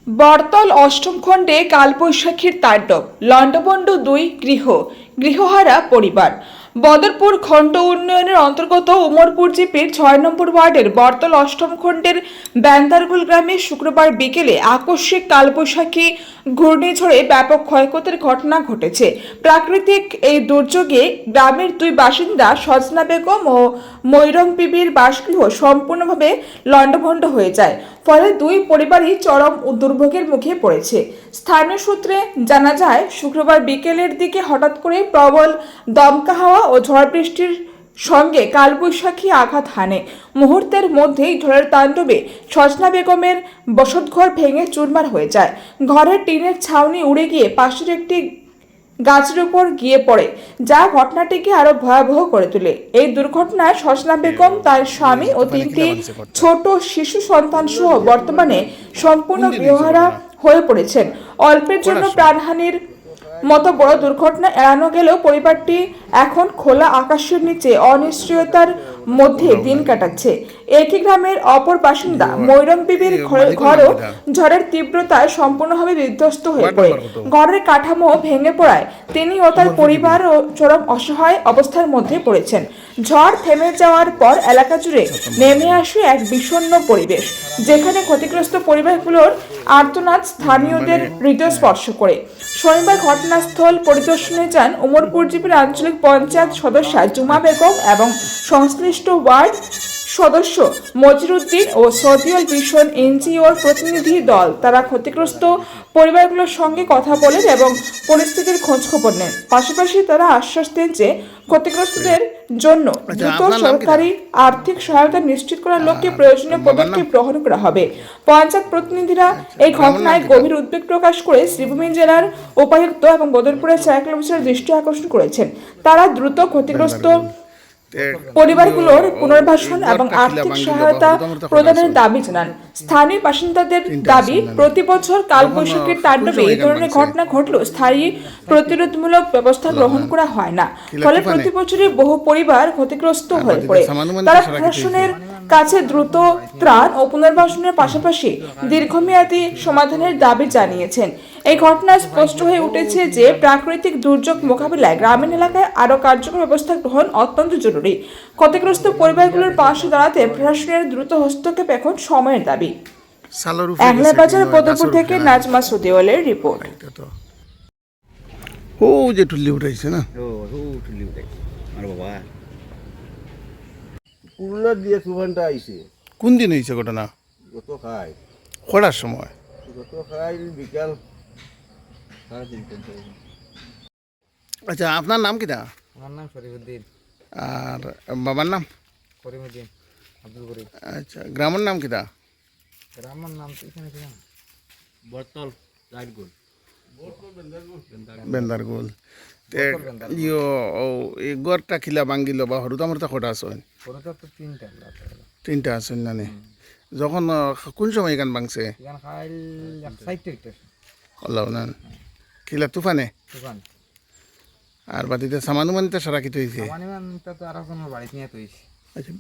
বরতল অষ্টম খণ্ডে কালবৈশাখীর তাণ্ডব লণ্ডভণ্ড দুই গৃহহারা পরিবার। বদরপুর খণ্ড উন্নয়নের অন্তর্গত উমরপুর জিপির ৬ নম্বর ওয়ার্ডের বরতল অষ্টম খণ্ডের ব্যান্দারগুল গ্রামে শুক্রবার বিকেলে আকস্মিক কালবৈশাখী ঘূর্ণিঝড়ে ব্যাপক ক্ষয়ক্ষতির ঘটনা ঘটেছে। প্রাকৃতিক এই দুর্যোগে গ্রামের দুই বাসিন্দা সজনা বেগম ও মৈরম বিবির বাসগৃহ সম্পূর্ণভাবে লণ্ডভণ্ড হয়ে যায়। ফলে দুই পরিবারই চরম দুর্ভোগের মুখে পড়েছে। স্থানীয় সূত্রে জানা যায়, শুক্রবার বিকেলের দিকে হঠাৎ করে প্রবল দমকা হাওয়া ও ঝড় বৃষ্টির সঙ্গে কালবৈশাখী আঘাত হানে। মুহূর্তের মধ্যেই ঝড়ের তাণ্ডবে সজনা বেগমের বসতঘর ভেঙে চুরমার হয়ে যায়। ঘরের টিনের ছাউনি উড়ে গিয়ে পাশের একটি গাছের উপর গিয়ে পড়ে, যা ঘটনাটিকে আরো ভয়াবহ করে তোলে। এই দুর্ঘটনায় সজনা বেগম, তার স্বামী ও তিনটি ছোট শিশু সন্তান সহ বর্তমানে সম্পূর্ণ গৃহহারা হয়ে পড়েছেন। অল্পের জন্য প্রাণহানির মতো বড় দুর্ঘটনা এড়ানো গেলেও পরিবারটি এখন খোলা আকাশের নিচে অনিশ্চয়তার মধ্যে দিন কাটাচ্ছে। একই গ্রামের অপর বাসিন্দা মৈরম বিবির ঘরও ঝড়ের তীব্রতায় সম্পূর্ণভাবে বিধ্বস্ত হয়ে পড়ে। ঘরের কাঠামো ভেঙে পড়ায় তিনি ও তার পরিবার চরম অসহায় অবস্থার মধ্যে পড়েছেন। ঝড় থেমে যাওয়ার পর এলাকা জুড়ে নেমে আসে এক বিষণ্ণ পরিবেশ, যেখানে ক্ষতিগ্রস্ত পরিবারগুলোর আর্তনাদ স্থানীয়দের হৃদয় স্পর্শ করে। শনিবার ঘটনাস্থল পরিদর্শনে যান উমরপুর জিপির আঞ্চলিক পঞ্চায়েত সদস্যা জুমা বেগম এবং সংশ্লিষ্ট ওয়ার্ড সদস্য মজিরুদ্দিন ও সদিউল ভিশন এনজিওর প্রতিনিধি দল। তারা ক্ষতিগ্রস্ত পরিবারগুলোর সঙ্গে কথা বলেন এবং পরিস্থিতির খোঁজখবর নেন। পাশাপাশি তারা আশ্বাস দেন যে ক্ষতিগ্রস্তদের জন্য দ্রুত সরকারি আর্থিক সহায়তা নিশ্চিত করার লক্ষ্যে প্রয়োজনীয় পদক্ষেপ গ্রহণ করা হবে। পঞ্চায়েত প্রতিনিধিরা এই ঘটনায় গভীর উদ্বেগ প্রকাশ করে শ্রীভূমি জেলার উপায়ুক্ত এবং বদরপুরের সাইকেল অফিসারের দৃষ্টি আকর্ষণ করেছেন। তারা দ্রুত ক্ষতিগ্রস্ত পরিবারগুলোর পুনর্বাসন এবং আর্থিক সহায়তা প্রদানের দাবি জানান। স্থানীয় বাসিন্দাদের দাবি, প্রতি বছর কালবৈশাখীর তাণ্ডবে এই ধরনের ঘটনা ঘটলেও স্থায়ী প্রতিরোধমূলক ব্যবস্থা গ্রহণ করা হয় না। ফলে প্রতি বছরই বহু পরিবার ক্ষতিগ্রস্ত হয়ে পড়ে। তারা প্রশাসনের কাছে দ্রুত ত্রাণ ও পুনর্বাসনের পাশাপাশি দীর্ঘমেয়াদী সমাধানের দাবি জানিয়েছেন। এই ঘটনায় স্পষ্ট হয়ে উঠেছে যে প্রাকৃতিক দুর্যোগ মোকাবিলায় গ্রামীণ এলাকায় আরও কার্যকর ব্যবস্থা গ্রহণ অত্যন্ত জরুরি। ক্ষতিগ্রস্ত পরিবারগুলোর পাশে দাঁড়াতে প্রশাসনের দ্রুত হস্তক্ষেপ এখন সময়ের দাবি। বাজার বদরপুর থেকে নাজমা সুদেওয়ালের রিপোর্ট। ও যে টুল্লি উঠাইছে না, টুল্লি উঠাইছে আর বাবা পুরুলা দিয়ে তুফানটা আইছে। কোন দিন হয়েছে ঘটনা? গত খাই খরার সময়। বিকাল। আচ্ছা, আপনার নাম কিটা? আমার নাম শরীফুদ্দিন। আর বাবার নাম? করিমুদ্দিন আব্দুল করিম। আচ্ছা, গ্রামের নাম কিটা? গ্রামের নাম তো এখানে ছিলাম বরতল রাইটগুল বেন্দারগুল। এই গড়টা খিলা ভাঙ্গিল বা হরুতামরতা কটা আছে? তিনটা আছে নানি। যখন কোন সময় এখান ভাঙছে? খিলা তুফানে আর বাতিতে সামানুমানিতে সারা কি তৈছে? আচ্ছা,